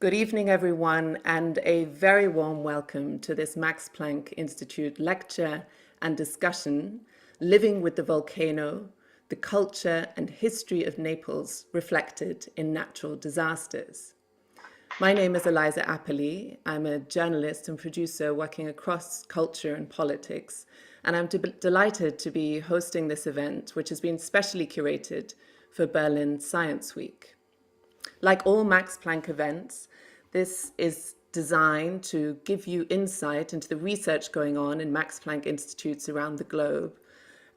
Good evening, everyone, and a very warm welcome to this Max Planck Institute lecture and discussion, Living with the Volcano, the Culture and History of Naples Reflected in Natural Disasters. My name is Elisabetta Scirocco. I'm a journalist and producer working across culture and politics, and I'm delighted to be hosting this event, which has been specially curated for Berlin Science Week. Like all Max Planck events, this is designed to give you insight into the research going on in Max Planck Institutes around the globe,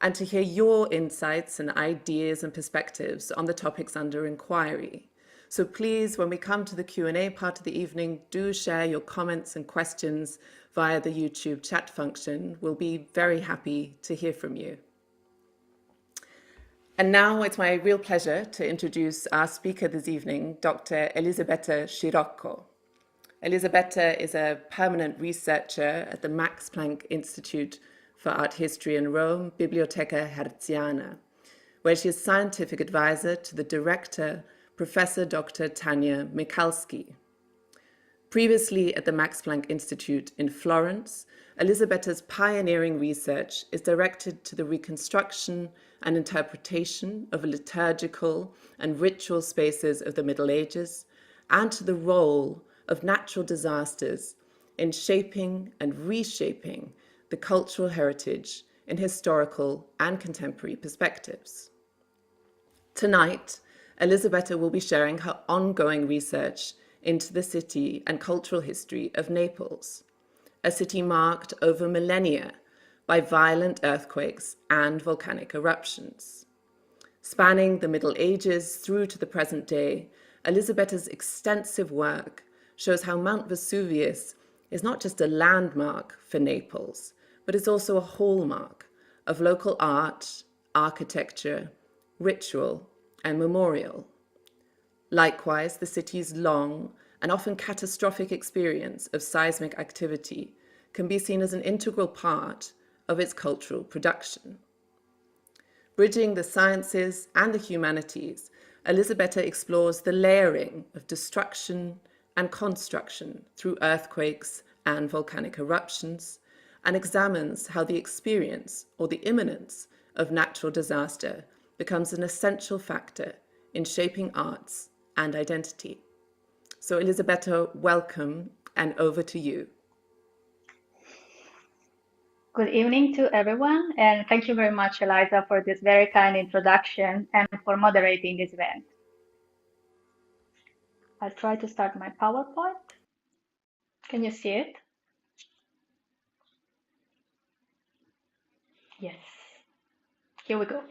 and to hear your insights and ideas and perspectives on the topics under inquiry. So please, when we come to the Q&A part of the evening, do share your comments and questions via the YouTube chat function. We'll be very happy to hear from you. And now it's my real pleasure to introduce our speaker this evening, Dr. Elisabetta Scirocco. Elisabetta is a permanent researcher at the Max-Planck Institute for Art History in Rome, Bibliotheca Hertziana, where she is scientific advisor to the director, Professor Dr. Tanja Michalski. Previously at the Max-Planck Institute in Florence, Elisabetta's pioneering research is directed to the reconstruction and interpretation of liturgical and ritual spaces of the Middle Ages, and to the role of natural disasters in shaping and reshaping the cultural heritage in historical and contemporary perspectives. Tonight, Elisabetta will be sharing her ongoing research into the city and cultural history of Naples, a city marked over millennia by violent earthquakes and volcanic eruptions. Spanning the Middle Ages through to the present day, Elisabetta's extensive work shows how Mount Vesuvius is not just a landmark for Naples, but is also a hallmark of local art, architecture, ritual, and memorial. Likewise, the city's long and often catastrophic experience of seismic activity can be seen as an integral part of its cultural production. Bridging the sciences and the humanities, Elisabetta explores the layering of destruction and construction through earthquakes and volcanic eruptions, and examines how the experience or the imminence of natural disaster becomes an essential factor in shaping arts and identity. So Elisabetta, welcome, and over to you. Good evening to everyone, and thank you very much, Eliza, for this very kind introduction and for moderating this event. I'll try to start my PowerPoint. Can you see it? Yes. Here we go.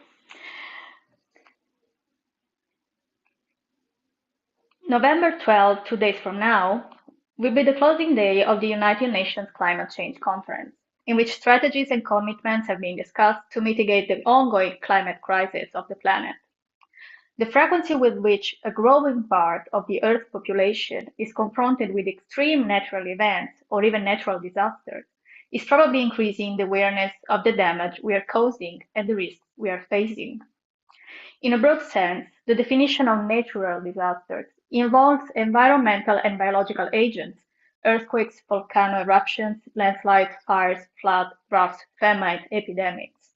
November 12, 2 days from now, will be the closing day of the United Nations Climate Change Conference, in which strategies and commitments have been discussed to mitigate the ongoing climate crisis of the planet. The frequency with which a growing part of the Earth's population is confronted with extreme natural events or even natural disasters is probably increasing the awareness of the damage we are causing and the risks we are facing. In a broad sense, the definition of natural disasters involves environmental and biological agents, earthquakes, volcano eruptions, landslides, fires, floods, droughts, famine, epidemics,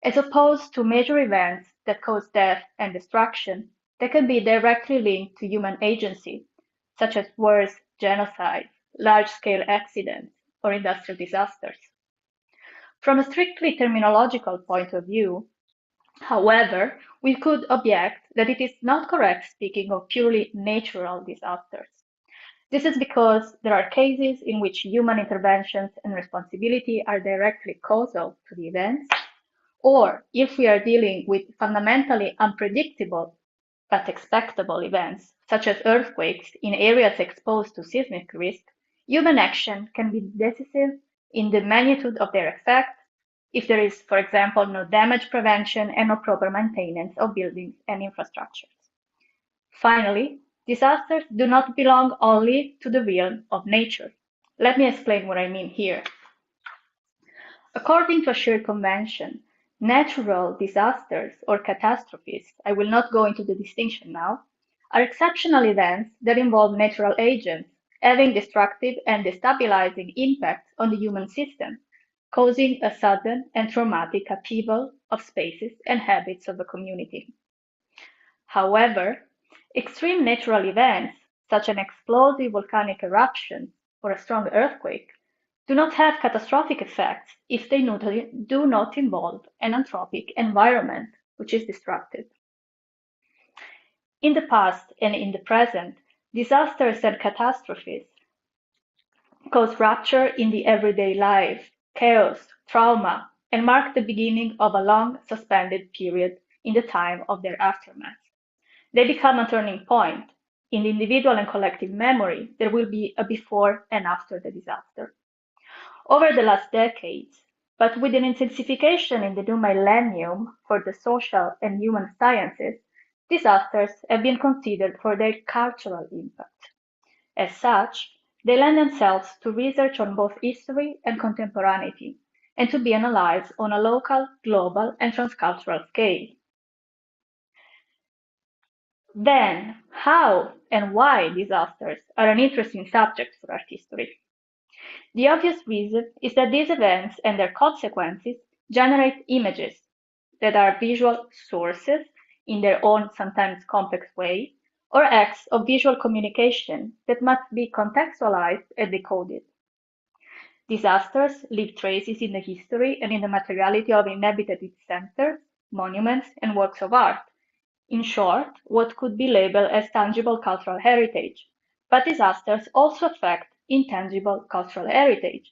as opposed to major events that cause death and destruction that can be directly linked to human agency, such as wars, genocide, large-scale accidents, or industrial disasters. From a strictly terminological point of view, however, we could object that it is not correct speaking of purely natural disasters. This is because there are cases in which human interventions and responsibility are directly causal to the events, or if we are dealing with fundamentally unpredictable but expectable events, such as earthquakes in areas exposed to seismic risk, human action can be decisive in the magnitude of their effect if there is, for example, no damage prevention and no proper maintenance of buildings and infrastructures. Finally, disasters do not belong only to the realm of nature. Let me explain what I mean here. According to a shared convention, natural disasters or catastrophes, I will not go into the distinction now, are exceptional events that involve natural agents having destructive and destabilizing impacts on the human system, causing a sudden and traumatic upheaval of spaces and habits of a community. However, extreme natural events, such as an explosive volcanic eruption or a strong earthquake, do not have catastrophic effects if they do not involve an anthropic environment which is destructive. In the past and in the present, disasters and catastrophes cause rupture in the everyday life, chaos, trauma, and mark the beginning of a long suspended period in the time of their aftermath. They become a turning point. In the individual and collective memory, there will be a before and after the disaster. Over the last decades, but with an intensification in the new millennium for the social and human sciences, disasters have been considered for their cultural impact. As such, they lend themselves to research on both history and contemporaneity, and to be analyzed on a local, global, and transcultural scale. Then, how and why disasters are an interesting subject for art history. The obvious reason is that these events and their consequences generate images that are visual sources in their own sometimes complex way, or acts of visual communication that must be contextualized and decoded. Disasters leave traces in the history and in the materiality of inhabited centers, monuments, and works of art. In short, what could be labeled as tangible cultural heritage. But disasters also affect intangible cultural heritage,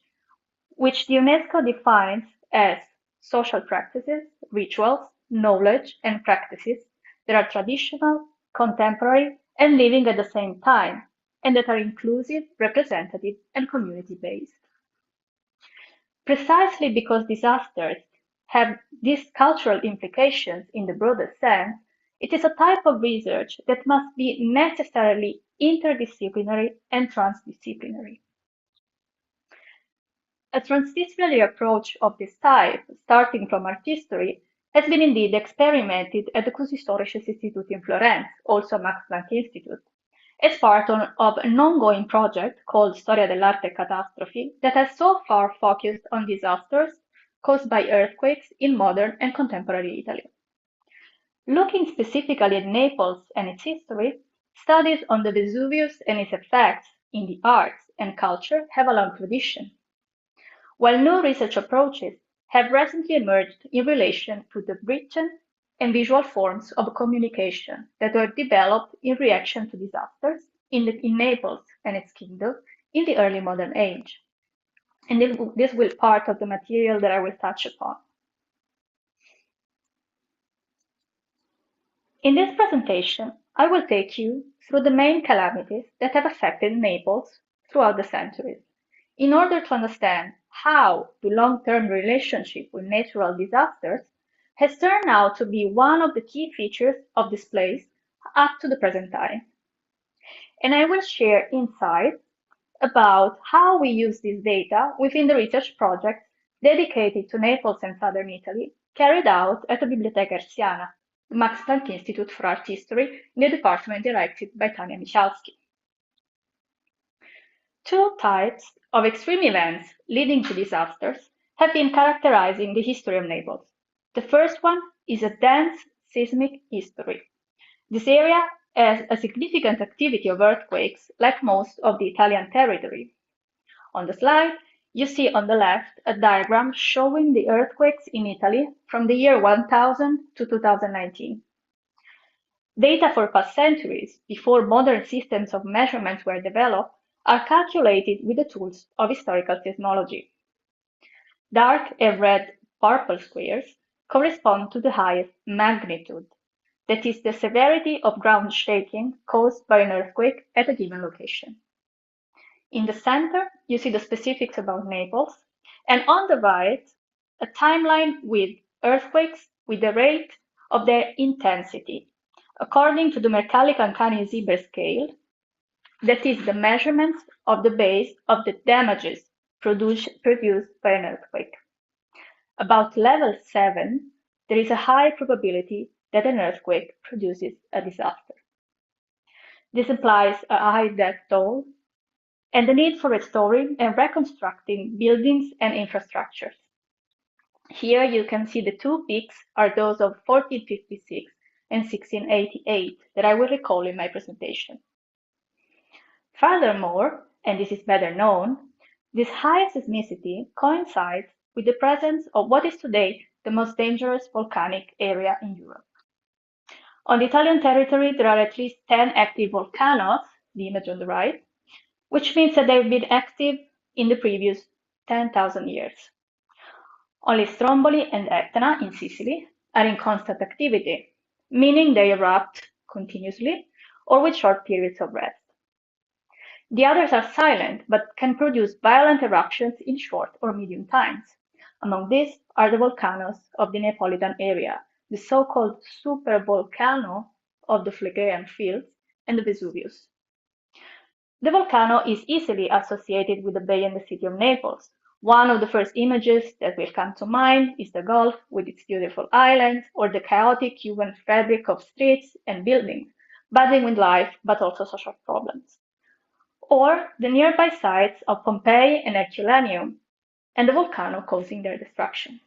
which the UNESCO defines as social practices, rituals, knowledge, and practices that are traditional, contemporary, and living at the same time, and that are inclusive, representative, and community-based. Precisely because disasters have these cultural implications in the broadest sense, it is a type of research that must be necessarily interdisciplinary and transdisciplinary. A transdisciplinary approach of this type, starting from art history, has been indeed experimented at the Kunsthistorisches Institut in Florence, also Max-Planck Institute, as part of an ongoing project called Storia dell'arte e catastrofi that has so far focused on disasters caused by earthquakes in modern and contemporary Italy. Looking specifically at Naples and its history, studies on the Vesuvius and its effects in the arts and culture have a long tradition, while new research approaches have recently emerged in relation to the written and visual forms of communication that were developed in reaction to disasters in Naples and its kingdom in the early modern age. And this will be part of the material that I will touch upon. In this presentation, I will take you through the main calamities that have affected Naples throughout the centuries, in order to understand how the long-term relationship with natural disasters has turned out to be one of the key features of this place up to the present time. And I will share insights about how we use this data within the research project dedicated to Naples and southern Italy, carried out at the Bibliotheca Hertziana, the Max Planck Institute for Art History, in the department directed by Tania Michalski. Two types of extreme events leading to disasters have been characterizing the history of Naples. The first one is a dense seismic history. This area has a significant activity of earthquakes, like most of the Italian territory. On the slide, you see on the left a diagram showing the earthquakes in Italy from the year 1000 to 2019. Data for past centuries, before modern systems of measurements were developed, are calculated with the tools of historical seismology. Dark and red purple squares correspond to the highest magnitude, that is, the severity of ground shaking caused by an earthquake at a given location. In the center, you see the specifics about Naples, and on the right, a timeline with earthquakes with the rate of their intensity, according to the Mercalli-Cancani-Sieber scale, that is the measurements of the base of the damages produced by an earthquake. About level 7, there is a high probability that an earthquake produces a disaster. This implies a high death toll and the need for restoring and reconstructing buildings and infrastructures. Here you can see the two peaks are those of 1456 and 1688 that I will recall in my presentation. Furthermore, and this is better known, this high seismicity coincides with the presence of what is today the most dangerous volcanic area in Europe. On the Italian territory, there are at least 10 active volcanoes, the image on the right, which means that they've been active in the previous 10,000 years. Only Stromboli and Etna in Sicily are in constant activity, meaning they erupt continuously or with short periods of rest. The others are silent, but can produce violent eruptions in short or medium times. Among these are the volcanoes of the Neapolitan area, the so-called supervolcano of the Phlegraean fields, and the Vesuvius. The volcano is easily associated with the bay and the city of Naples. One of the first images that will come to mind is the Gulf with its beautiful islands, or the chaotic human fabric of streets and buildings, buzzing with life but also social problems. Or the nearby sites of Pompeii and Herculaneum, and the volcano causing their destruction.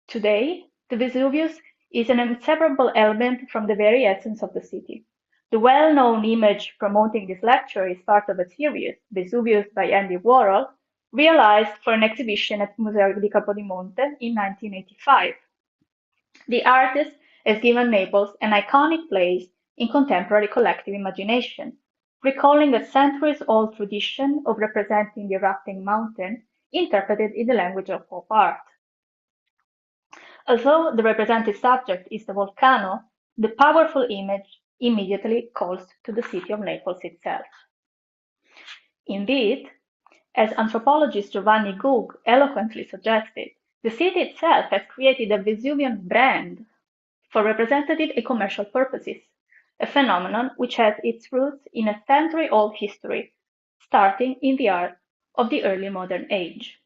Today, the Vesuvius is an inseparable element from the very essence of the city. The well-known image promoting this lecture is part of a series, Vesuvius by Andy Warhol, realized for an exhibition at Museo di Capodimonte in 1985. The artist has given Naples an iconic place in contemporary collective imagination, recalling a centuries-old tradition of representing the erupting mountain interpreted in the language of pop art. Although the represented subject is the volcano, the powerful image immediately calls to the city of Naples itself. Indeed, as anthropologist Giovanni Gug eloquently suggested, the city itself has created a Vesuvian brand for representative and commercial purposes, a phenomenon which has its roots in a century-old history, starting in the art of the early modern age.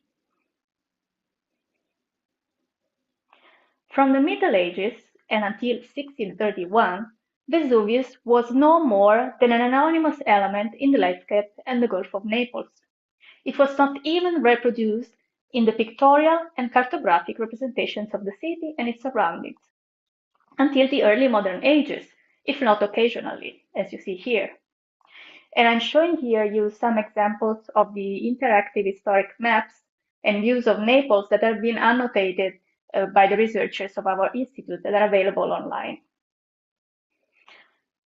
From the Middle Ages and until 1631, Vesuvius was no more than an anonymous element in the landscape and the Gulf of Naples. It was not even reproduced in the pictorial and cartographic representations of the city and its surroundings until the early modern ages, if not occasionally, as you see here. And I'm showing here you some examples of the interactive historic maps and views of Naples that have been annotated by the researchers of our institute that are available online.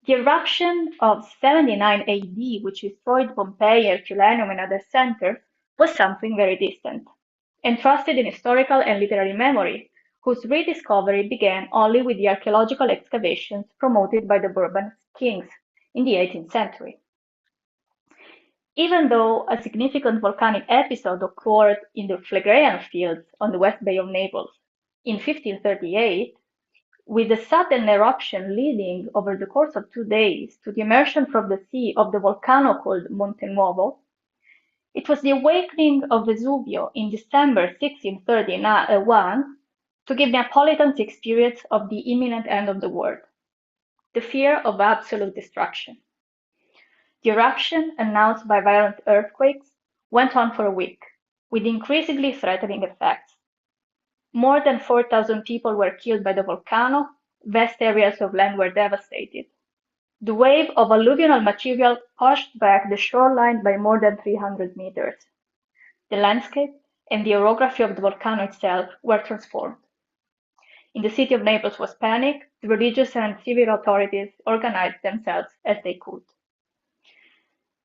The eruption of 79 AD, which destroyed Pompeii, Herculaneum, and other centers, was something very distant, entrusted in historical and literary memory, whose rediscovery began only with the archaeological excavations promoted by the Bourbon kings in the 18th century. Even though a significant volcanic episode occurred in the Phlegraean fields on the west bay of Naples in 1538, with a sudden eruption leading over the course of 2 days to the immersion from the sea of the volcano called Monte Nuovo, it was the awakening of Vesuvio in December 1631 to give Neapolitans the experience of the imminent end of the world, the fear of absolute destruction. The eruption, announced by violent earthquakes, went on for a week, with increasingly threatening effects. More than 4,000 people were killed by the volcano, vast areas of land were devastated. The wave of alluvial material pushed back the shoreline by more than 300 meters. The landscape and the orography of the volcano itself were transformed. In the city of Naples was panic. The religious and civil authorities organized themselves as they could.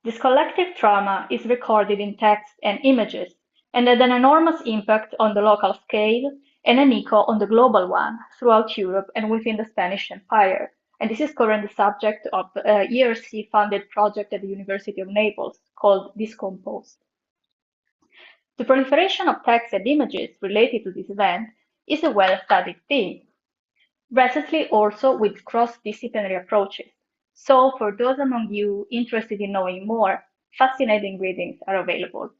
This collective trauma is recorded in text and images and had an enormous impact on the local scale and an echo on the global one throughout Europe and within the Spanish Empire. And this is currently the subject of a ERC-funded project at the University of Naples called Discomposed. The proliferation of texts and images related to this event is a well-studied theme, recently also with cross-disciplinary approaches. So for those among you interested in knowing more, fascinating readings are available.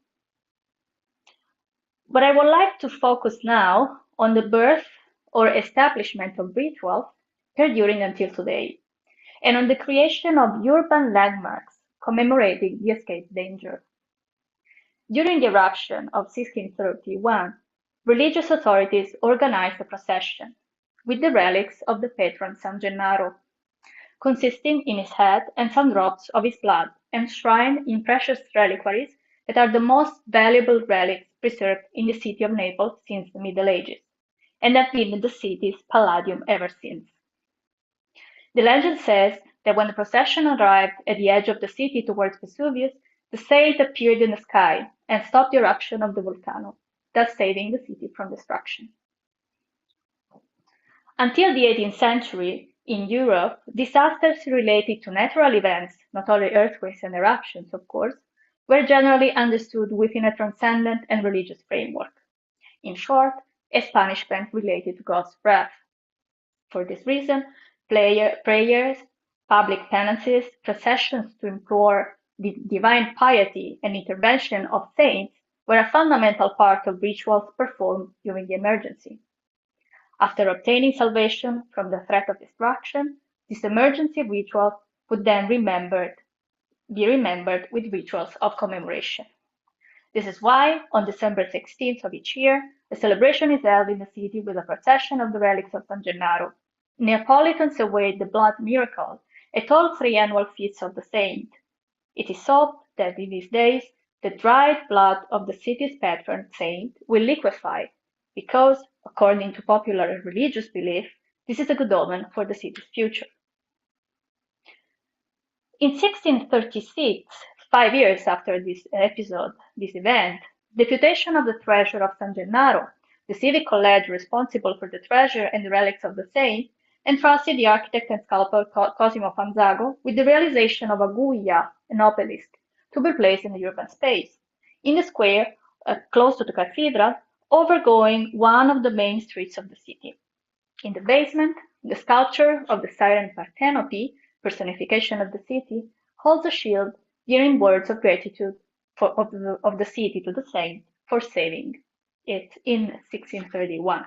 But I would like to focus now on the birth or establishment of rituals perduring until today, and on the creation of urban landmarks commemorating the escape danger. During the eruption of 1631, religious authorities organized a procession with the relics of the patron San Gennaro, consisting in his head and some drops of his blood, enshrined in precious reliquaries that are the most valuable relics preserved in the city of Naples since the Middle Ages, and have been the city's palladium ever since. The legend says that when the procession arrived at the edge of the city towards Vesuvius, the saint appeared in the sky and stopped the eruption of the volcano, thus saving the city from destruction. Until the 18th century, in Europe, disasters related to natural events, not only earthquakes and eruptions, of course, were generally understood within a transcendent and religious framework. In short, as punishment related to God's wrath. For this reason, prayers, public penances, processions to implore the divine piety and intervention of saints were a fundamental part of rituals performed during the emergency. After obtaining salvation from the threat of destruction, this emergency ritual would then be remembered with rituals of commemoration. This is why, on December 16th of each year, a celebration is held in the city with a procession of the relics of San Gennaro. Neapolitans await the blood miracle at all 3 annual feasts of the saint. It is hoped that in these days the dried blood of the city's patron saint will liquefy, because, according to popular and religious belief, this is a good omen for the city's future. In 1636, 5 years after this event, deputation of the treasure of San Gennaro, the civic college responsible for the treasure and the relics of the saint, entrusted the architect and sculptor Cosimo Fanzago with the realization of a guia, an obelisk, to be placed in the urban space, in the square close to the cathedral, overgoing one of the main streets of the city. In the basement, the sculpture of the Siren Parthenope, personification of the city, holds a shield bearing words of gratitude of the city to the saint for saving it in 1631.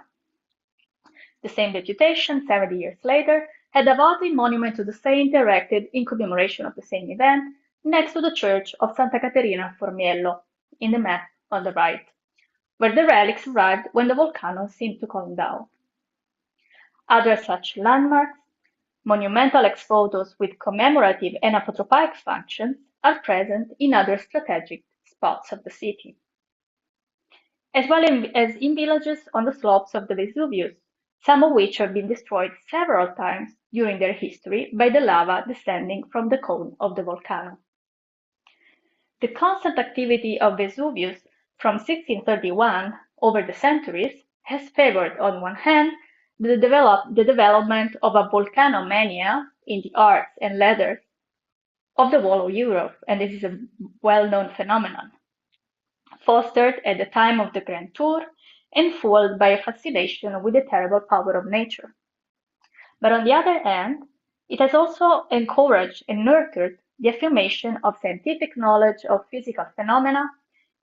The same deputation, 70 years later, had a vaulted monument to the saint erected in commemoration of the same event next to the church of Santa Caterina Formiello, in the map on the right, where the relics arrived when the volcano seemed to calm down. Other such landmarks, monumental ex-votos with commemorative and apotropaic functions, are present in other strategic spots of the city, as well as in villages on the slopes of the Vesuvius, some of which have been destroyed several times during their history by the lava descending from the cone of the volcano. The constant activity of Vesuvius from 1631 over the centuries has favored, on one hand, the development of a volcanomania in the arts and letters of the whole of Europe, and this is a well-known phenomenon, fostered at the time of the Grand Tour and fueled by a fascination with the terrible power of nature. But on the other hand, it has also encouraged and nurtured the affirmation of scientific knowledge of physical phenomena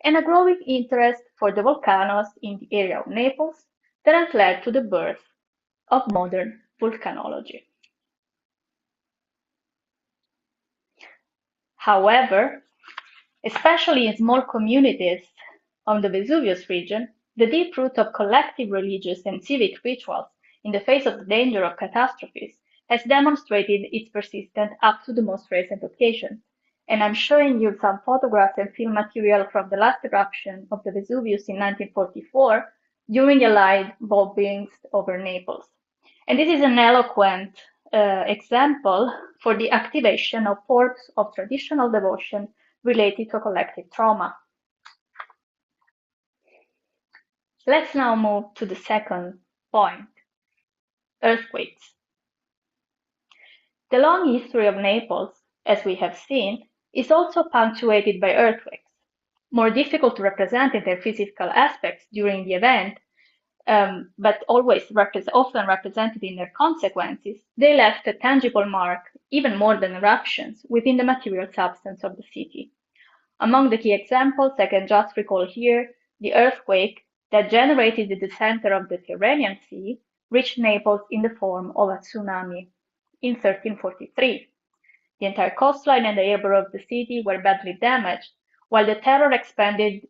and a growing interest for the volcanoes in the area of Naples that has led to the birth of modern volcanology. However, especially in small communities on the Vesuvius region, the deep root of collective religious and civic rituals in the face of the danger of catastrophes has demonstrated its persistence up to the most recent occasions. And I'm showing you some photographs and film material from the last eruption of the Vesuvius in 1944 during Allied bombings over Naples. And this is an eloquent example for the activation of forms of traditional devotion related to collective trauma. Let's now move to the second point, earthquakes. The long history of Naples, as we have seen, is also punctuated by earthquakes. More difficult to represent in their physical aspects during the event, but often represented in their consequences, they left a tangible mark, even more than eruptions, within the material substance of the city. Among the key examples, I can just recall here the earthquake that generated at the center of the Tyrrhenian Sea reached Naples in the form of a tsunami in 1343. The entire coastline and the harbor of the city were badly damaged, while the terror experienced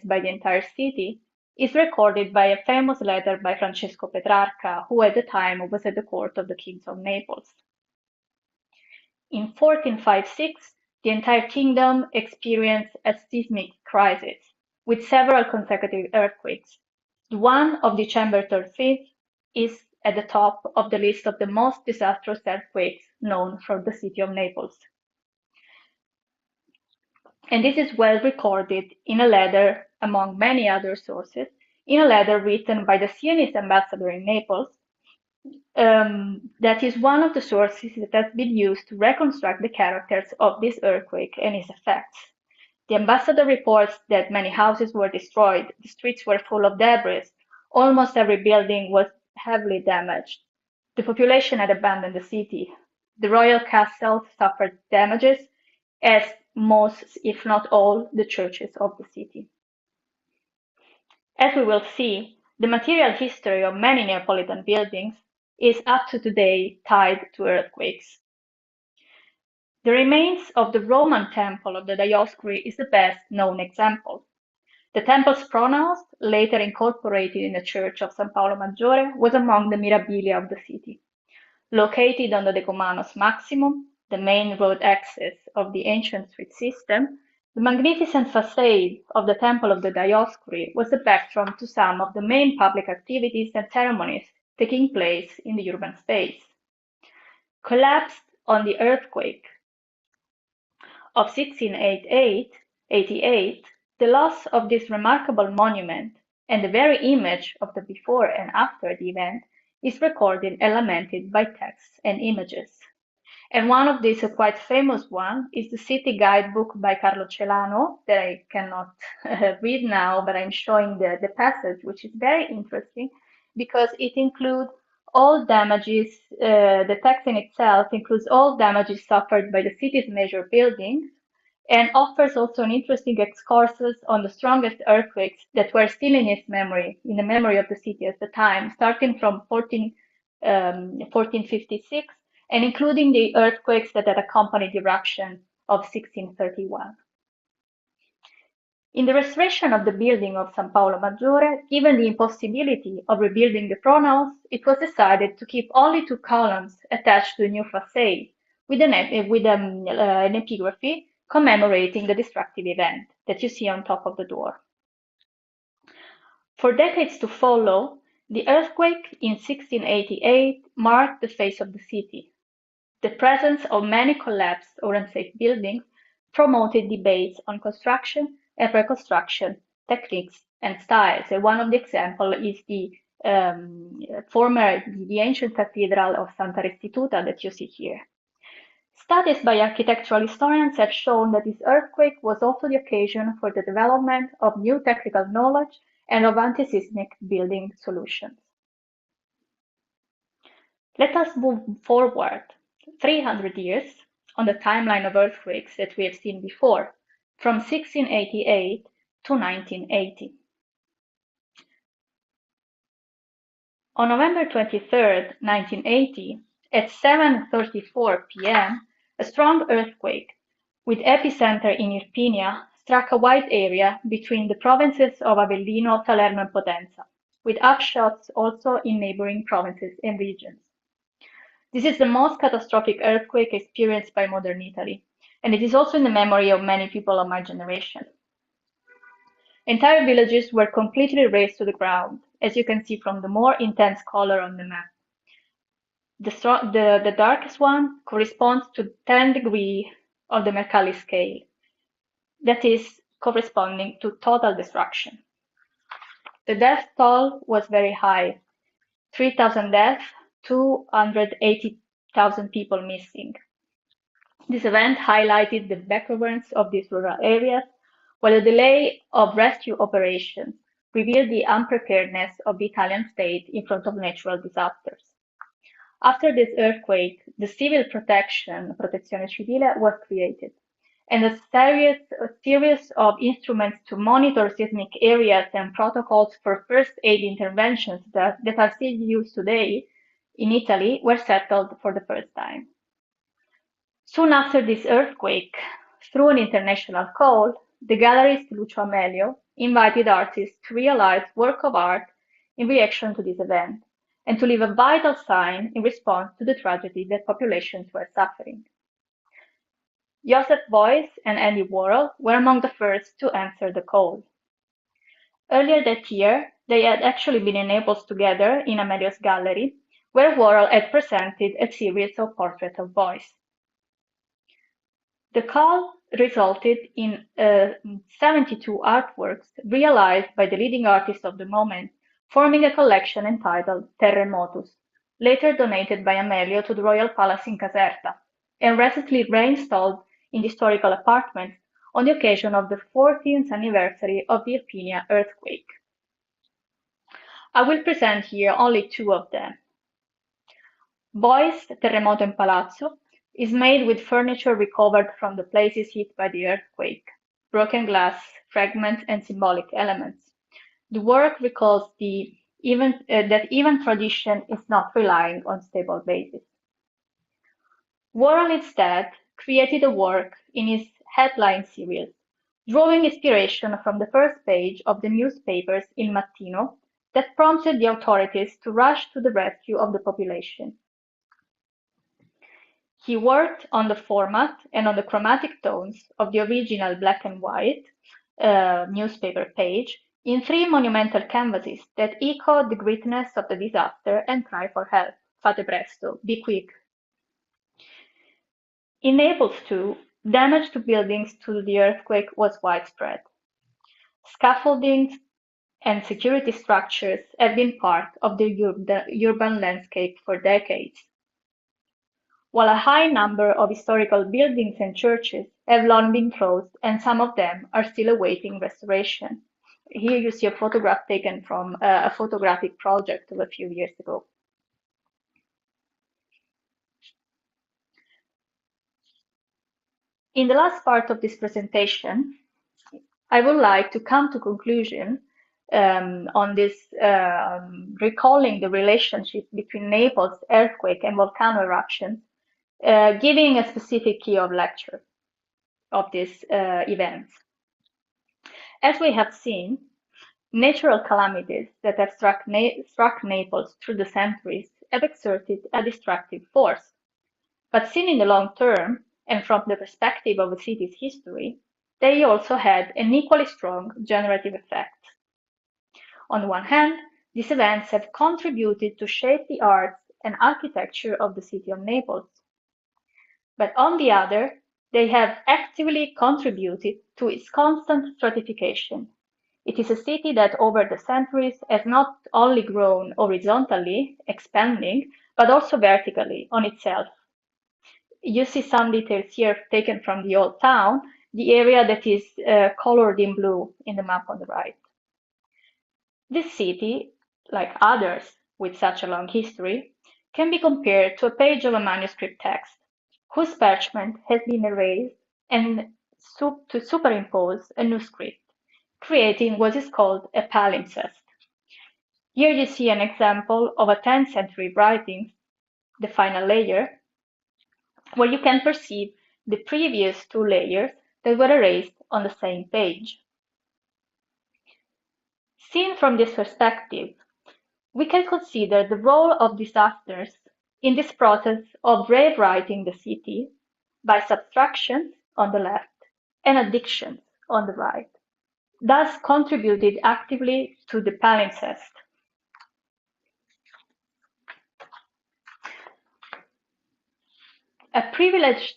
by the entire city is recorded by a famous letter by Francesco Petrarca, who at the time was at the court of the kings of Naples. In 1456, the entire kingdom experienced a seismic crisis, with several consecutive earthquakes. The one of December 13th is at the top of the list of the most disastrous earthquakes known for the city of Naples. And this is well recorded in a letter, among many other sources, in a letter written by the Sienese ambassador in Naples. That is one of the sources that has been used to reconstruct the characters of this earthquake and its effects. The ambassador reports that many houses were destroyed, the streets were full of debris, almost every building was heavily damaged. The population had abandoned the city. The royal castle suffered damages, as most, if not all, the churches of the city. As we will see, the material history of many Neapolitan buildings is up to today tied to earthquakes. The remains of the Roman temple of the Dioscuri is the best known example. The temple's pronaos, later incorporated in the church of San Paolo Maggiore, was among the mirabilia of the city. Located on the Decumanus Maximum, the main road access of the ancient street system, the magnificent facade of the Temple of the Dioscuri was the backdrop to some of the main public activities and ceremonies taking place in the urban space. Collapsed on the earthquake of 1688, the loss of this remarkable monument and the very image of the before and after the event is recorded and lamented by texts and images. And one of these, a quite famous one, is the city guidebook by Carlo Celano, that I cannot read now, but I'm showing the passage, which is very interesting because it includes all damages, the text in itself includes all damages suffered by the city's major buildings and offers also an interesting excursus on the strongest earthquakes that were still in its memory, in the memory of the city at the time, starting from 1456 and including the earthquakes that had accompanied the eruption of 1631. In the restoration of the building of San Paolo Maggiore, given the impossibility of rebuilding the pronaos, it was decided to keep only 2 columns attached to the new facade, with an epigraphy commemorating the destructive event that you see on top of the door. For decades to follow, the earthquake in 1688 marked the face of the city. The presence of many collapsed or unsafe buildings promoted debates on construction and reconstruction techniques and styles. And one of the examples is the ancient cathedral of Santa Restituta that you see here. Studies by architectural historians have shown that this earthquake was also the occasion for the development of new technical knowledge and of anti-seismic building solutions. Let us move forward 300 years on the timeline of earthquakes that we have seen before, from 1688 to 1980. On November 23, 1980, at 7:34 p.m., a strong earthquake with epicenter in Irpinia struck a wide area between the provinces of Avellino, Salerno, and Potenza, with upshots also in neighboring provinces and regions. This is the most catastrophic earthquake experienced by modern Italy, and it is also in the memory of many people of my generation. Entire villages were completely razed to the ground, as you can see from the more intense color on the map. The darkest one corresponds to 10 degrees of the Mercalli scale, that is corresponding to total destruction. The death toll was very high, 3,000 deaths, 280,000 people missing. This event highlighted the backwards of these rural areas, while the delay of rescue operations revealed the unpreparedness of the Italian state in front of natural disasters. After this earthquake, the civil protection, Protezione Civile, was created, and a series of instruments to monitor seismic areas and protocols for first aid interventions that are still used today in Italy were settled for the first time. Soon after this earthquake, through an international call, the gallerist Lucio Amelio invited artists to realize work of art in reaction to this event and to leave a vital sign in response to the tragedy that populations were suffering. Joseph Beuys and Andy Warhol were among the first to answer the call. Earlier that year, they had actually been in Naples together in Amelio's gallery, where Warhol had presented a series of portraits of Beuys. The call resulted in 72 artworks realized by the leading artists of the moment, forming a collection entitled Terremotus, later donated by Amelio to the Royal Palace in Caserta, and recently reinstalled in the historical apartment on the occasion of the 14th anniversary of the Irpinia earthquake. I will present here only two of them. Beuys' Terremoto in Palazzo is made with furniture recovered from the places hit by the earthquake, broken glass, fragments, and symbolic elements. The work recalls that even tradition is not relying on stable basis. Warhol instead created a work in his headline series, drawing inspiration from the first page of the newspapers Il Mattino that prompted the authorities to rush to the rescue of the population. He worked on the format and on the chromatic tones of the original black and white newspaper page in three monumental canvases that echoed the grittiness of the disaster and cry for help. Fate presto, be quick. In Naples, too, damage to buildings due to the earthquake was widespread. Scaffoldings and security structures have been part of the urban landscape for decades. While a high number of historical buildings and churches have long been closed, and some of them are still awaiting restoration. Here you see a photograph taken from a photographic project of a few years ago. In the last part of this presentation, I would like to come to conclusion on this, recalling the relationship between Naples earthquake and volcano eruptions, giving a specific key of lecture of these events. As we have seen, natural calamities that have struck Naples through the centuries have exerted a destructive force. But seen in the long term, and from the perspective of a city's history, they also had an equally strong generative effect. On the one hand, these events have contributed to shape the arts and architecture of the city of Naples. But on the other, they have actively contributed to its constant stratification. It is a city that over the centuries has not only grown horizontally, expanding, but also vertically on itself. You see some details here taken from the old town, the area that is colored in blue in the map on the right. This city, like others with such a long history, can be compared to a page of a manuscript text, whose parchment has been erased and to superimpose a new script, creating what is called a palimpsest. Here you see an example of a 10th century writing, the final layer, where you can perceive the previous two layers that were erased on the same page. Seen from this perspective, we can consider the role of disasters in this process of rewriting the city by subtractions on the left and additions on the right, thus contributed actively to the palimpsest. A privileged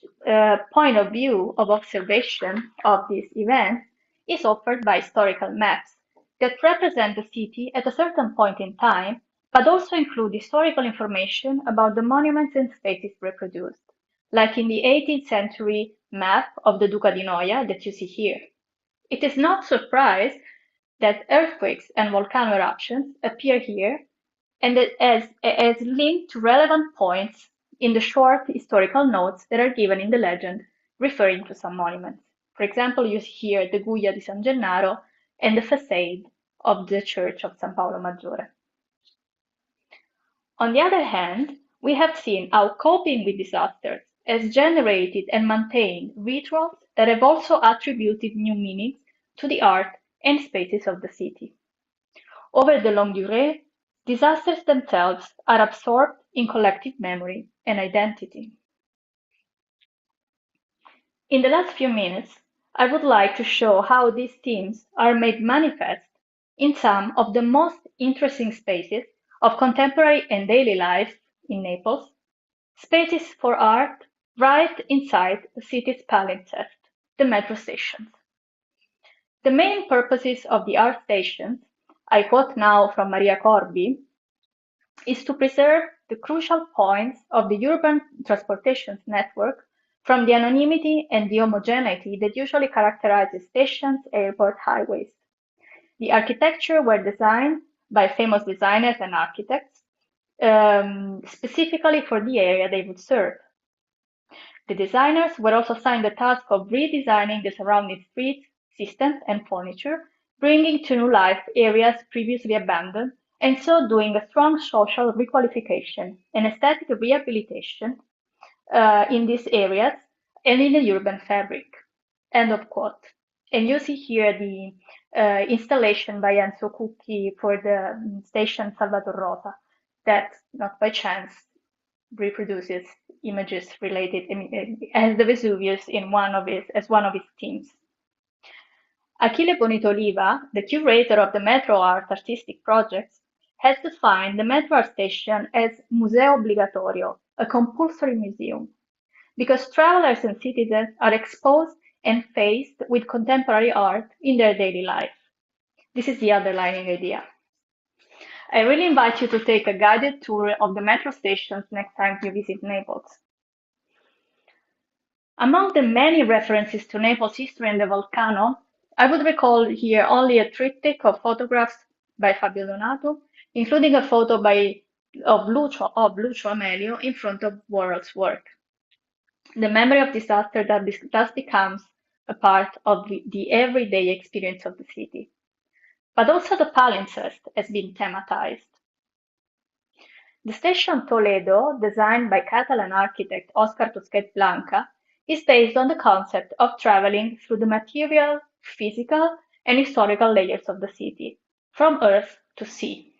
point of view of observation of these events is offered by historical maps that represent the city at a certain point in time, but also include historical information about the monuments and spaces reproduced, like in the 18th century map of the Duca di Noia that you see here. It is not surprise that earthquakes and volcano eruptions appear here and as linked to relevant points in the short historical notes that are given in the legend referring to some monuments. For example, you see here the Guglia di San Gennaro and the facade of the Church of San Paolo Maggiore. On the other hand, we have seen how coping with disasters has generated and maintained rituals that have also attributed new meanings to the art and spaces of the city. Over the longue durée, disasters themselves are absorbed in collective memory and identity. In the last few minutes, I would like to show how these themes are made manifest in some of the most interesting spaces of contemporary and daily life in Naples, spaces for art right inside the city's palimpsest, the metro stations. The main purposes of the art stations, I quote now from Maria Corbi, is to preserve the crucial points of the urban transportation network from the anonymity and the homogeneity that usually characterizes stations, airport, highways. The architecture were designed by famous designers and architects, specifically for the area they would serve. The designers were also assigned the task of redesigning the surrounding streets, systems, and furniture, bringing to new life areas previously abandoned, and so doing a strong social requalification and aesthetic rehabilitation in these areas and in the urban fabric. End of quote. And you see here the installation by Enzo Cucchi for the station Salvator Rota that, not by chance, reproduces images related as the Vesuvius as one of its themes. Achille Bonito Oliva, the curator of the Metro Art artistic projects, has defined the Metro Art Station as Museo Obbligatorio, a compulsory museum, because travelers and citizens are exposed and faced with contemporary art in their daily life. This is the underlying idea. I really invite you to take a guided tour of the metro stations next time you visit Naples. Among the many references to Naples history and the volcano, I would recall here only a triptych of photographs by Fabio Donato, including a photo of Lucio Amelio in front of Warhol's work. The memory of disaster thus becomes a part of the everyday experience of the city. But also the palimpsest has been thematized. The station Toledo, designed by Catalan architect Oscar Tusquets Blanca, is based on the concept of traveling through the material, physical, and historical layers of the city, from earth to sea.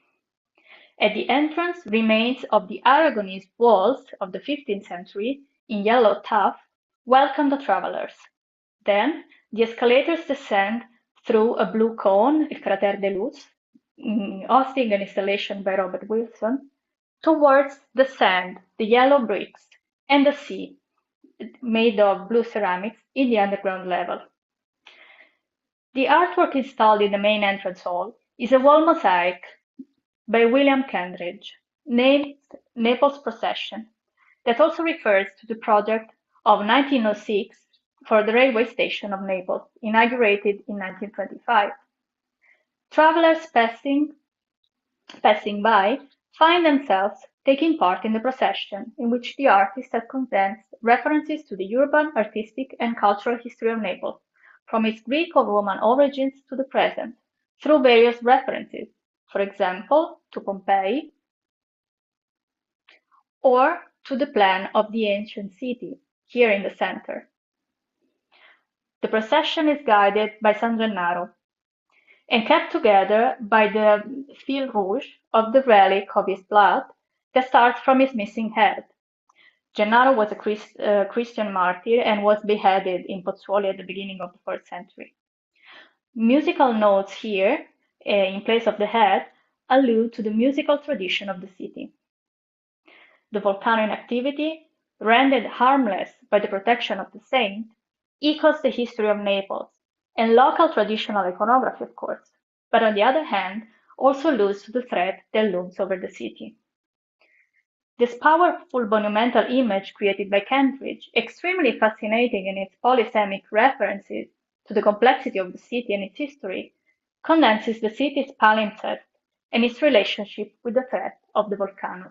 At the entrance, remains of the Aragonese walls of the 15th century, in yellow tuff, welcome the travelers. Then, the escalators descend through a blue cone, Il Crater de Luz, hosting an installation by Robert Wilson, towards the sand, the yellow bricks, and the sea, made of blue ceramics in the underground level. The artwork installed in the main entrance hall is a wall mosaic by William Kendridge, named Naples Procession, that also refers to the project of 1906 for the railway station of Naples, inaugurated in 1925. Travelers passing by find themselves taking part in the procession, in which the artist has condensed references to the urban, artistic, and cultural history of Naples, from its Greek or Roman origins to the present, through various references, for example, to Pompeii, or to the plan of the ancient city, here in the center. The procession is guided by San Gennaro and kept together by the fil rouge of the relic of his blood that starts from his missing head. Gennaro was a Christian martyr and was beheaded in Pozzuoli at the beginning of the 1st century. Musical notes here, in place of the head, allude to the musical tradition of the city. The volcano in activity, rendered harmless by the protection of the saint, echoes the history of Naples and local traditional iconography, of course, but on the other hand, also alludes to the threat that looms over the city. This powerful monumental image created by Kentridge, extremely fascinating in its polysemic references to the complexity of the city and its history, condenses the city's palimpsest and its relationship with the threat of the volcano.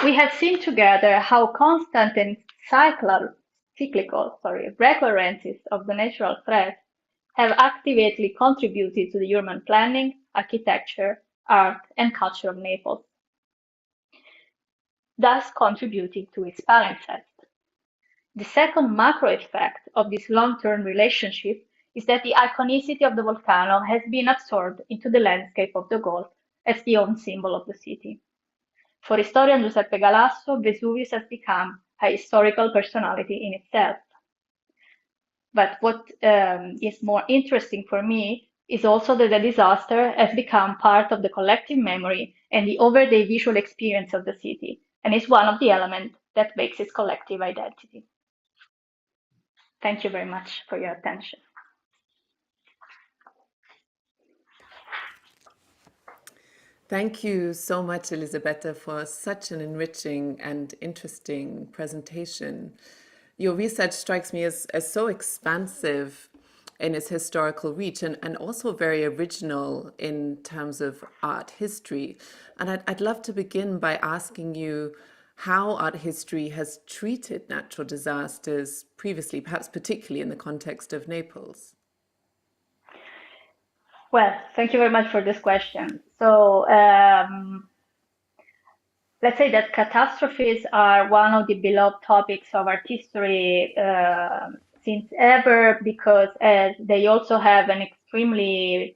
We have seen together how constant and cyclical recurrences of the natural threat have actively contributed to the urban planning, architecture, art, and culture of Naples, thus contributing to its palimpsest. The second macro effect of this long-term relationship is that the iconicity of the volcano has been absorbed into the landscape of the Gulf as the own symbol of the city. For historian Giuseppe Galasso, Vesuvius has become a historical personality in itself. But what is more interesting for me is also that the disaster has become part of the collective memory and the everyday visual experience of the city, and is one of the elements that makes its collective identity. Thank you very much for your attention. Thank you so much, Elisabetta, for such an enriching and interesting presentation. Your research strikes me as so expansive in its historical reach and also very original in terms of art history. And I'd love to begin by asking you how art history has treated natural disasters previously, perhaps particularly in the context of Naples. Well, thank you very much for this question. So, let's say that catastrophes are one of the beloved topics of art history since ever, because they also have an extremely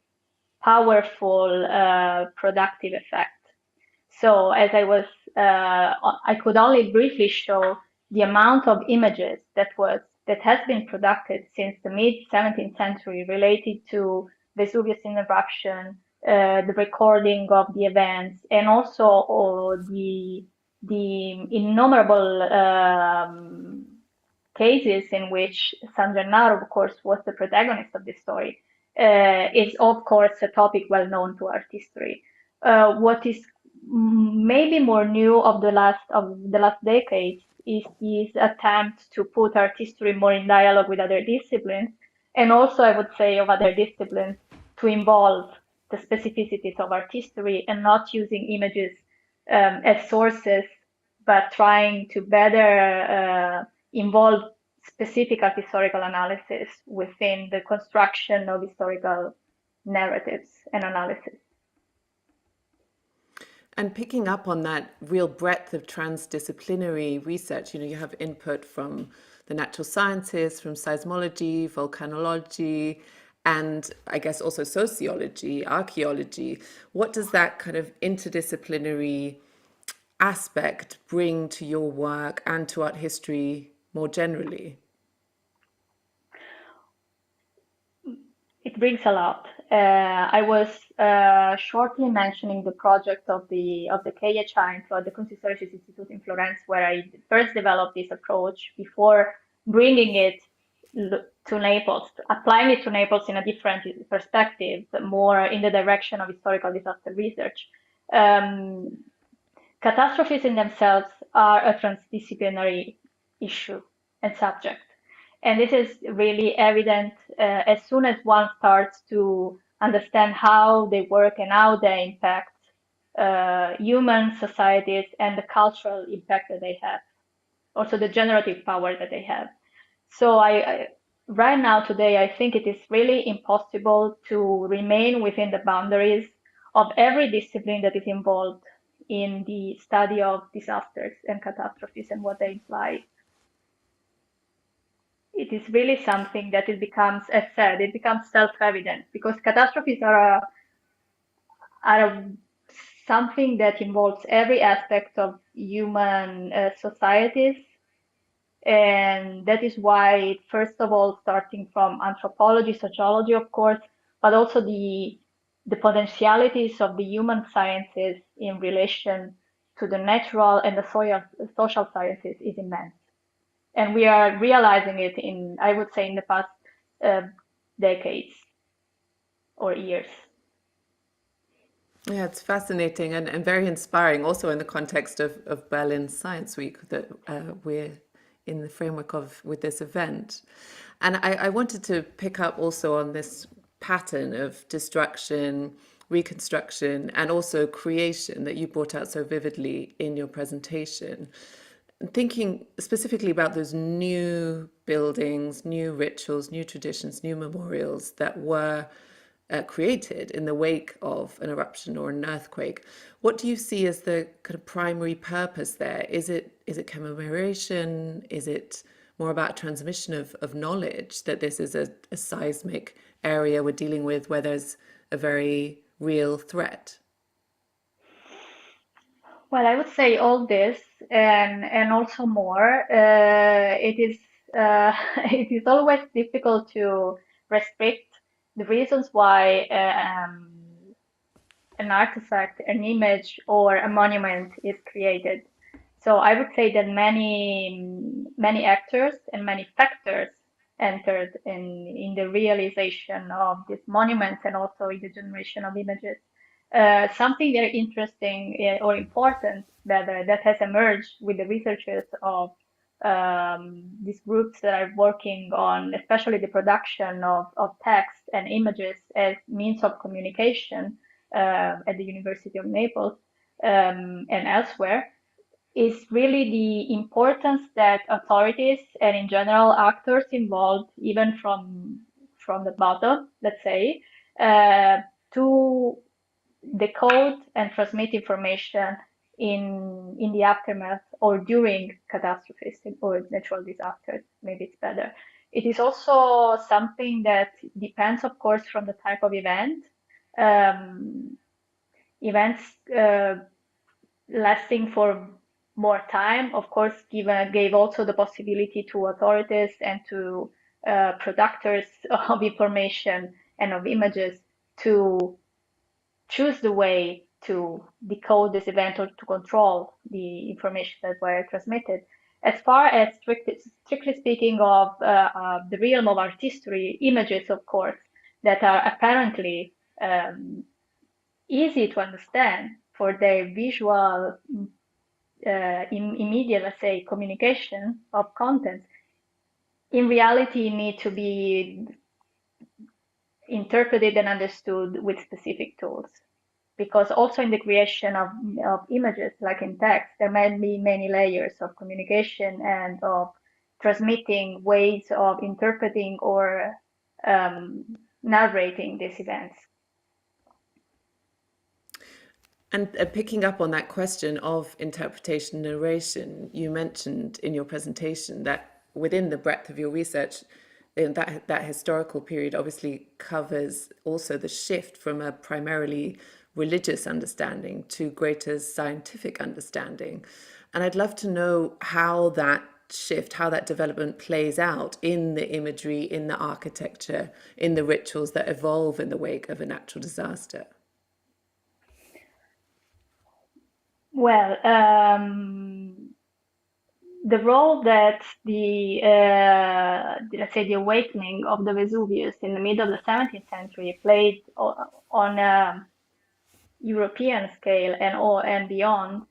powerful productive effect. So as I could only briefly show the amount of images that has been produced since the mid 17th century related to Vesuvius eruption, the recording of the events, and also the innumerable cases in which San Gennaro, of course, was the protagonist of this story, is of course a topic well known to art history. What is maybe more new of the last decades is this attempt to put art history more in dialogue with other disciplines, and also I would say of other disciplines to involve the specificities of art history and not using images as sources, but trying to better involve specific art historical analysis within the construction of historical narratives and analysis. And picking up on that real breadth of transdisciplinary research, you have input from the natural sciences, from seismology, volcanology, and I guess also sociology, archaeology. What does that kind of interdisciplinary aspect bring to your work and to art history more generally? It brings a lot. I was shortly mentioning the project of the KHI, so the Kunstgeschichte Institute in Florence, where I first developed this approach before bringing it to Naples, applying it to Naples in a different perspective, more in the direction of historical disaster research. Catastrophes in themselves are a transdisciplinary issue and subject. And this is really evident as soon as one starts to understand how they work and how they impact human societies and the cultural impact that they have, also the generative power that they have. So right now, today, I think it is really impossible to remain within the boundaries of every discipline that is involved in the study of disasters and catastrophes and what they imply. It is really something that it becomes, as said, it becomes self-evident, because catastrophes are something that involves every aspect of human societies. And that is why, first of all, starting from anthropology, sociology, of course, but also the potentialities of the human sciences in relation to the natural and the social sciences is immense. And we are realizing it in, I would say, in the past decades or years. Yeah, it's fascinating and very inspiring, also in the context of Berlin Science Week that we're in the framework of with this event. And I wanted to pick up also on this pattern of destruction, reconstruction, and also creation that you brought out so vividly in your presentation. Thinking specifically about those new buildings, new rituals, new traditions, new memorials that were created in the wake of an eruption or an earthquake. What do you see as the kind of primary purpose there? Is it commemoration? Is it more about transmission of knowledge that this is a seismic area we're dealing with where there's a very real threat? Well, I would say all this and also more. It is it is always difficult to restrict the reasons why an artifact, an image, or a monument is created. So I would say that many actors and many factors entered in the realization of these monuments and also in the generation of images. Something very interesting or important that has emerged with the researchers of these groups that are working on, especially the production of text and images as means of communication at the University of Naples and elsewhere, is really the importance that authorities and in general actors involved, even from the bottom, let's say, to decode and transmit information in the aftermath or during catastrophes or natural disasters. Maybe it's better. It is also something that depends, of course, from the type of event. Um, Events lasting for more time, of course, gave also the possibility to authorities and to producers of information and of images to choose the way to decode this event or to control the information that were transmitted. As far as strictly speaking of the realm of art history, images, of course, that are apparently easy to understand for their visual, immediate, let's say, communication of content, in reality need to be interpreted and understood with specific tools. Because also in the creation of images, like in text, there may be many layers of communication and of transmitting ways of interpreting or narrating these events. And picking up on that question of interpretation and narration, you mentioned in your presentation that within the breadth of your research, that historical period obviously covers also the shift from a primarily religious understanding to greater scientific understanding. And I'd love to know how that shift, how that development plays out in the imagery, in the architecture, in the rituals that evolve in the wake of a natural disaster. Well, the role that let's say the awakening of the Vesuvius in the middle of the 17th century played on a European scale and beyond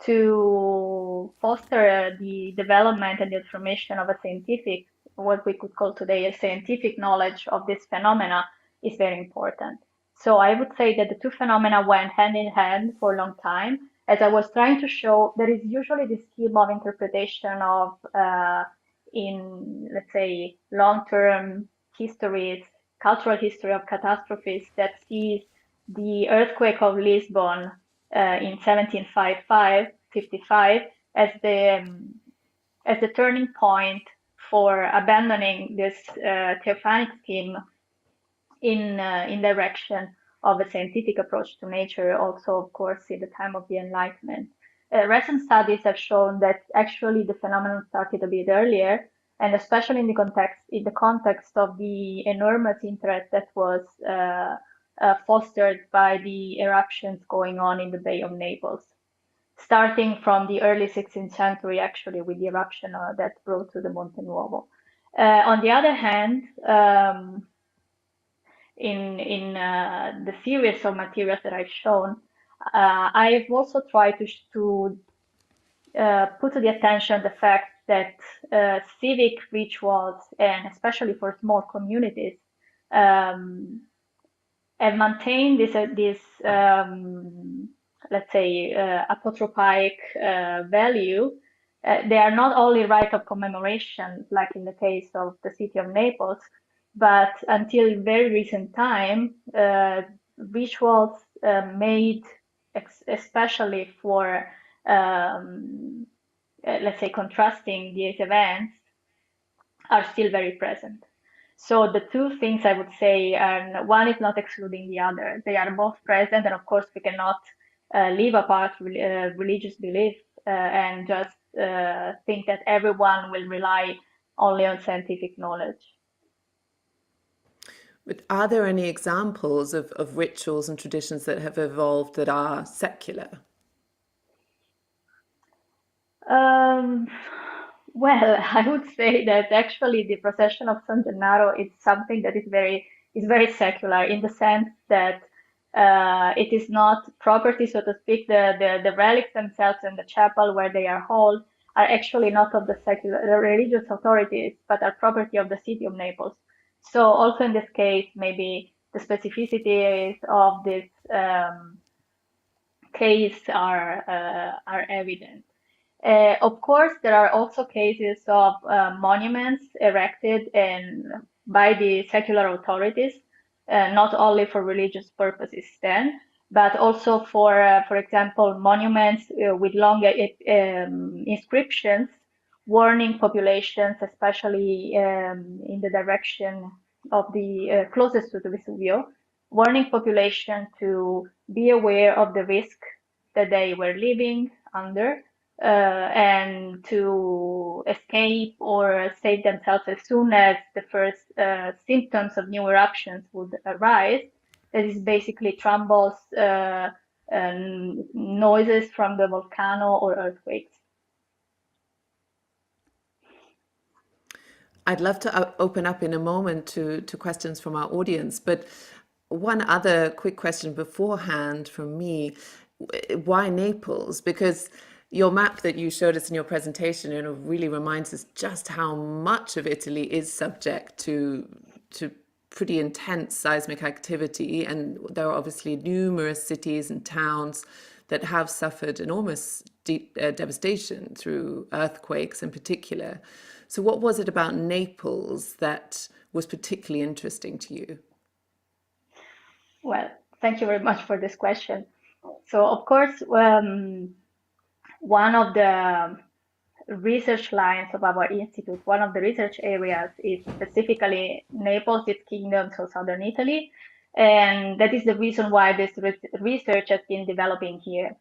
to foster the development and the transformation of a scientific, what we could call today a scientific knowledge of this phenomena is very important. So I would say that the two phenomena went hand in hand for a long time. As I was trying to show, there is usually this scheme of interpretation of, in, let's say, long-term histories, cultural history of catastrophes that sees the earthquake of Lisbon in 1755 as the turning point for abandoning this theophanic scheme in direction of a scientific approach to nature, also, of course, in the time of the Enlightenment. Recent studies have shown that actually the phenomenon started a bit earlier, and especially in the context of the enormous interest that was fostered by the eruptions going on in the Bay of Naples, starting from the early 16th century, actually, with the eruption that brought to the Monte Nuovo. On the other hand, in the series of materials that I've shown, I've also tried to put to the attention the fact that civic rituals, and especially for small communities, have maintained this let's say, apotropaic value. They are not only rite of commemoration, like in the case of the city of Naples, but until very recent time, rituals made especially for, let's say, contrasting these events are still very present. So the two things I would say, and one is not excluding the other. They are both present, and of course we cannot leave apart religious belief and just think that everyone will rely only on scientific knowledge. But are there any examples of rituals and traditions that have evolved that are secular? Um, well, I would say that actually the procession of San Gennaro is something that is very secular in the sense that it is not property, so to speak. The relics themselves in the chapel where they are held are actually not of the secular the religious authorities, but are property of the city of Naples. So also in this case, maybe the specificities of this case are evident. Of course, there are also cases of monuments erected by the secular authorities, not only for religious purposes then, but also for example, monuments with long inscriptions warning populations, especially in the direction of the closest to the Vesuvio, warning population to be aware of the risk that they were living under and to escape or save themselves as soon as the first symptoms of new eruptions would arise. That is basically trembles, noises from the volcano or earthquakes. I'd love to open up in a moment to questions from our audience, but one other quick question beforehand from me. Why Naples? Because your map that you showed us in your presentation, really reminds us just how much of Italy is subject to pretty intense seismic activity, and there are obviously numerous cities and towns that have suffered enormous devastation through earthquakes in particular. So what was it about Naples that was particularly interesting to you? Well, thank you very much for this question. So, of course, one of the research lines of our institute, one of the research areas is specifically Naples, its kingdom, so southern Italy. And that is the reason why this research has been developing here.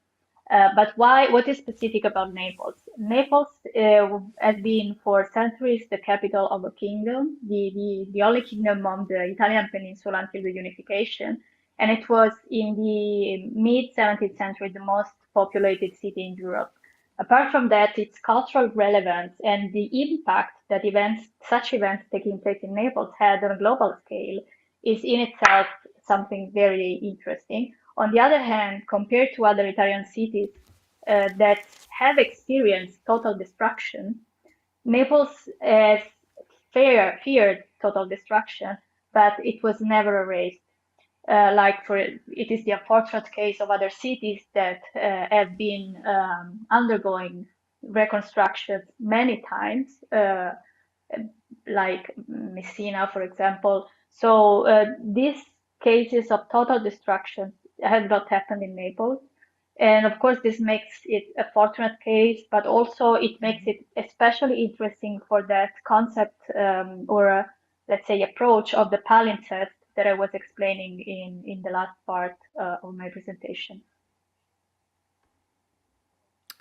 But why? What is specific about Naples? Naples has been for centuries the capital of a kingdom, the only kingdom on the Italian peninsula until the unification, and it was in the mid 17th century the most populated city in Europe. Apart from that, its cultural relevance and the impact that such events taking place in Naples had on a global scale is in itself something very interesting. On the other hand, compared to other Italian cities that have experienced total destruction, Naples has feared total destruction, but it was never erased. It is the unfortunate case of other cities that have been undergoing reconstruction many times, like Messina, for example. So these cases of total destruction have not happened in Naples. And of course, this makes it a fortunate case, but also it makes it especially interesting for that concept or let's say approach of the palimpsest that I was explaining in the last part of my presentation.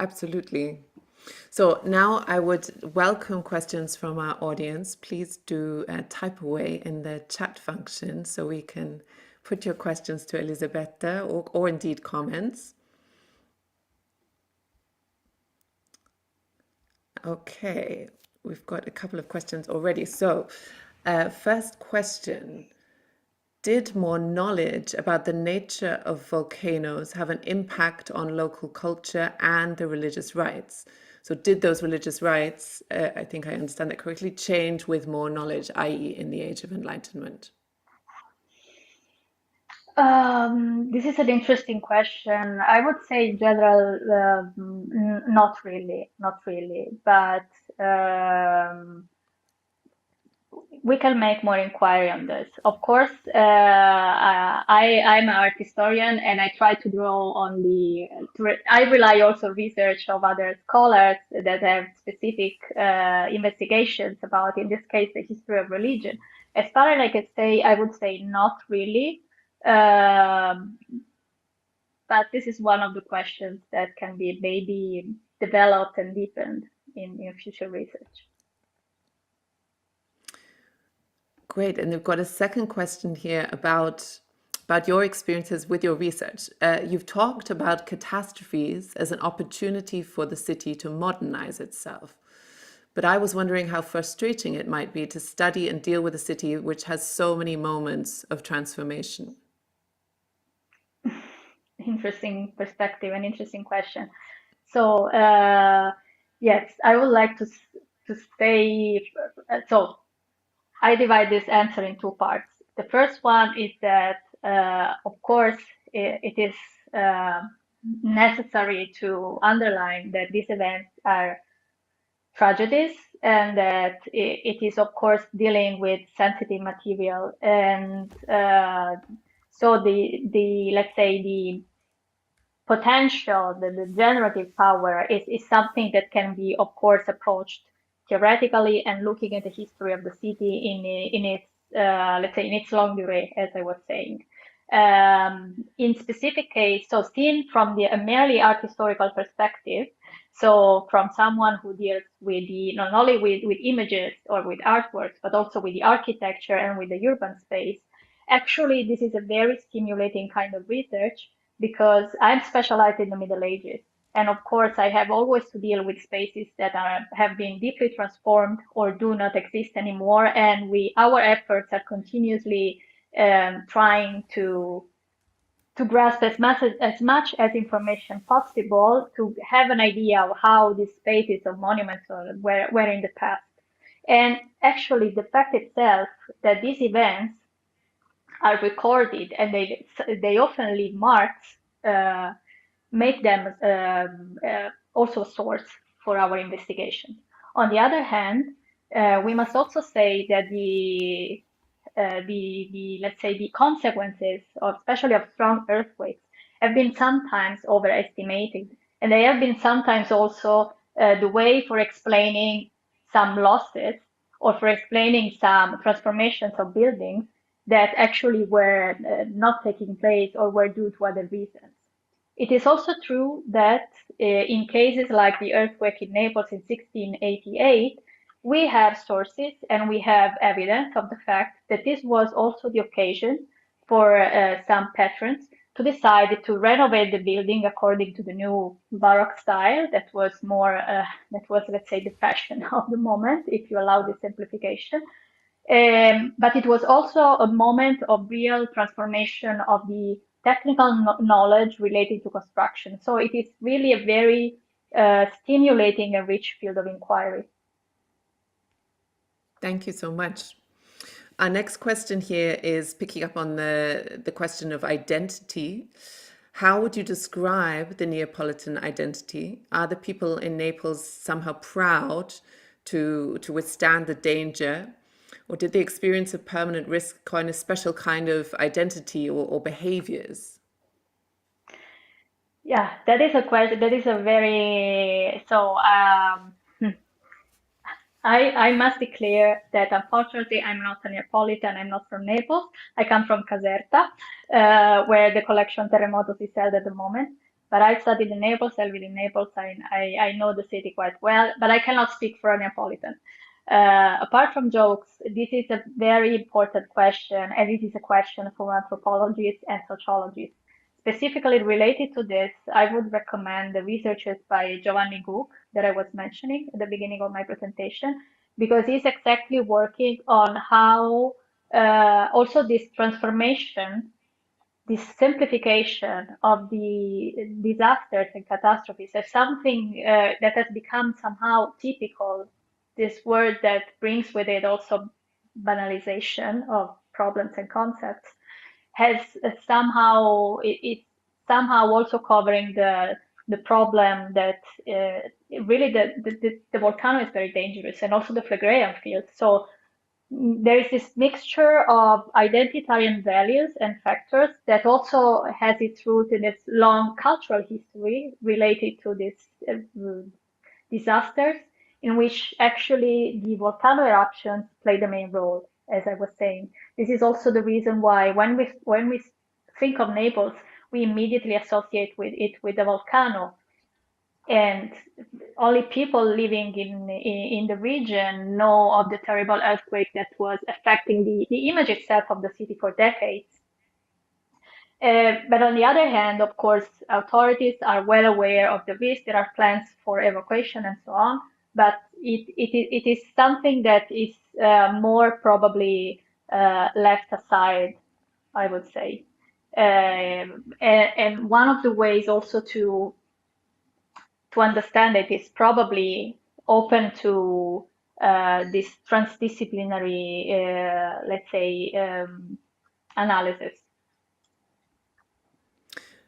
Absolutely. So now I would welcome questions from our audience. Please do type away in the chat function so we can put your questions to Elisabetta or indeed comments. Okay, we've got a couple of questions already. So first question, did more knowledge about the nature of volcanoes have an impact on local culture and the religious rites? So did those religious rites, I think I understand that correctly, change with more knowledge, i.e. in the Age of Enlightenment? This is an interesting question. I would say in general, not really, not really. But we can make more inquiry on this. Of course, I'm an art historian, and I try to draw on I rely also research of other scholars that have specific investigations about, in this case, the history of religion. As far as I can say, I would say not really. Um, but this is one of the questions that can be maybe developed and deepened in future research. Great. And we've got a second question here about your experiences with your research. You've talked about catastrophes as an opportunity for the city to modernize itself. But I was wondering how frustrating it might be to study and deal with a city which has so many moments of transformation. Interesting perspective and interesting question. So, yes, I would like to say, so I divide this answer in two parts. The first one is that, of course, it is necessary to underline that these events are tragedies, and that it is, of course, dealing with sensitive material. And so let's say the potential, the generative power is something that can be, of course, approached theoretically and looking at the history of the city in its, let's say, in its longue durée, as I was saying. In specific case, so seen from a merely art historical perspective, so from someone who deals with not only with images or with artworks, but also with the architecture and with the urban space, actually, this is a very stimulating kind of research because I'm specialized in the Middle Ages. And of course, I have always to deal with spaces that have been deeply transformed or do not exist anymore. And our efforts are continuously trying to grasp as much as information possible to have an idea of how these spaces or monuments were in the past. And actually, the fact itself that these events are recorded and they often leave marks, make them also a source for our investigation. On the other hand, we must also say that let's say the consequences of, especially of strong earthquakes, have been sometimes overestimated, and they have been sometimes also the way for explaining some losses or for explaining some transformations of buildings that actually were not taking place or were due to other reasons. It is also true that in cases like the earthquake in Naples in 1688, we have sources and we have evidence of the fact that this was also the occasion for some patrons to decide to renovate the building according to the new Baroque style that was let's say, the fashion of the moment, if you allow the simplification. But it was also a moment of real transformation of the technical knowledge related to construction. So it is really a very stimulating and rich field of inquiry. Thank you so much. Our next question here is picking up on the question of identity. How would you describe the Neapolitan identity? Are the people in Naples somehow proud to withstand the danger? Or did the experience of permanent risk coin a special kind of identity or behaviors? Yeah, that is a question. That is a very so. I must declare that unfortunately I'm not a Neapolitan. I'm not from Naples. I come from Caserta, where the collection Terremotos is held at the moment. But I studied in Naples. I live in Naples. I know the city quite well, but I cannot speak for a Neapolitan. Apart from jokes, this is a very important question, and it is a question for anthropologists and sociologists. Specifically related to this, I would recommend the researches by Giovanni Guk that I was mentioning at the beginning of my presentation, because he's exactly working on how also this transformation, this simplification of the disasters and catastrophes as something that has become somehow typical, this word that brings with it also banalization of problems and concepts, has it's somehow also covering the problem that really the volcano is very dangerous, and also the Phlegraean field. So there is this mixture of identitarian values and factors that also has its root in its long cultural history related to these disasters, in which actually the volcano eruptions play the main role, as I was saying. This is also the reason why when we think of Naples, we immediately associate with it with the volcano, and only people living in the region know of the terrible earthquake that was affecting the image itself of the city for decades. But on the other hand, of course, authorities are well aware of the risk. There are plans for evacuation and so on. But it is something that is more probably left aside, I would say. And one of the ways also to understand it is probably open to this transdisciplinary, let's say, analysis.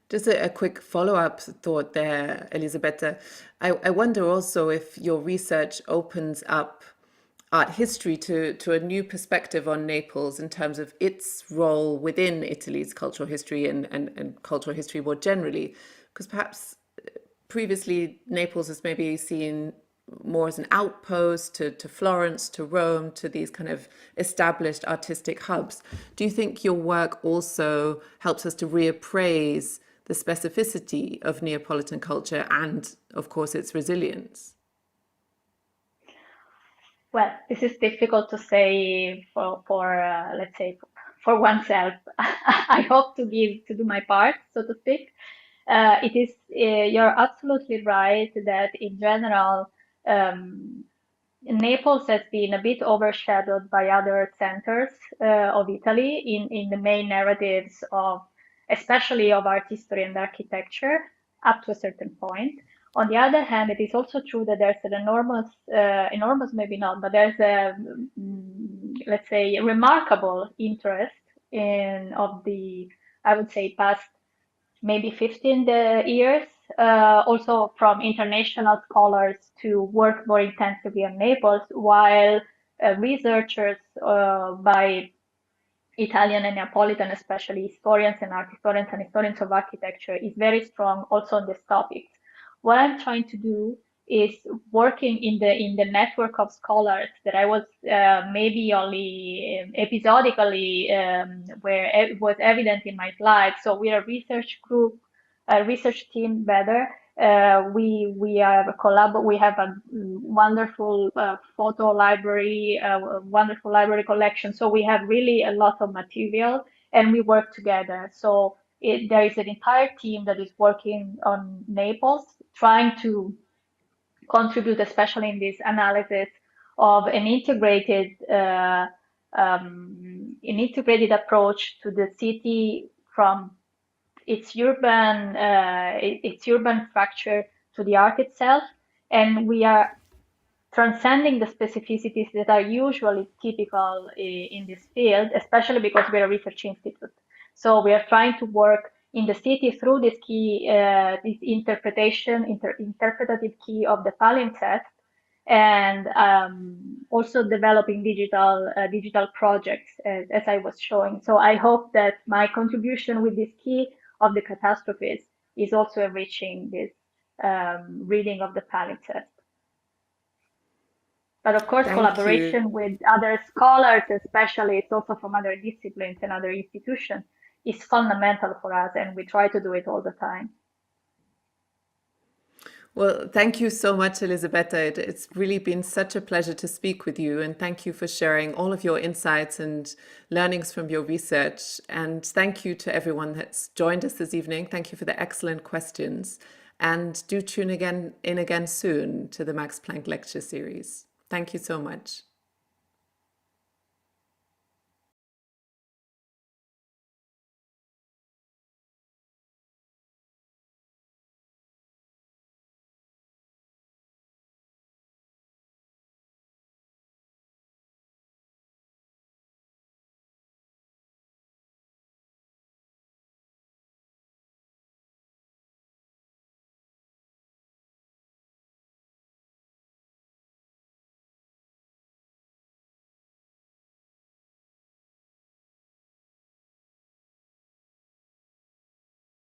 Just a quick follow-up thought there, Elisabetta. I wonder also if your research opens up art history to a new perspective on Naples in terms of its role within Italy's cultural history and cultural history more generally. Because perhaps previously Naples is maybe seen more as an outpost to Florence, to Rome, to these kind of established artistic hubs. Do you think your work also helps us to reappraise the specificity of Neapolitan culture and, of course, its resilience? Well, this is difficult to say for let's say for oneself. I hope to do my part, so to speak. It is you're absolutely right that in general, Naples has been a bit overshadowed by other centers of Italy in the main narratives of, especially of art history and architecture, up to a certain point. On the other hand, it is also true that there's an enormous maybe not, but there's a, let's say, remarkable interest in of the, I would say, past maybe 15 years, also from international scholars to work more intensively on Naples, while researchers by Italian and Neapolitan, especially historians and art historians and historians of architecture, is very strong also on these topics. What I'm trying to do is working in the network of scholars that I was maybe only episodically where it was evident in my slides. So we're a research group, a research team better. We have a wonderful photo library, a wonderful library collection. So we have really a lot of material, and we work together. So there is an entire team that is working on Naples, trying to contribute, especially in this analysis of an integrated approach to the city from its urban structure to the art itself, and we are transcending the specificities that are usually typical in this field, especially because we're a research institute. So we are trying to work in the city through this key, this interpretative key of the palimpsest, and also developing digital projects as I was showing. So I hope that my contribution with this key of the catastrophes is also enriching this reading of the palimpsest. But of course, Thank you. collaboration with other scholars, especially it's also from other disciplines and other institutions, is fundamental for us, and we try to do it all the time. Well, thank you so much, Elisabetta. It's really been such a pleasure to speak with you, and thank you for sharing all of your insights and learnings from your research. And thank you to everyone that's joined us this evening. Thank you for the excellent questions. And do tune in again soon to the Max Planck Lecture series. Thank you so much.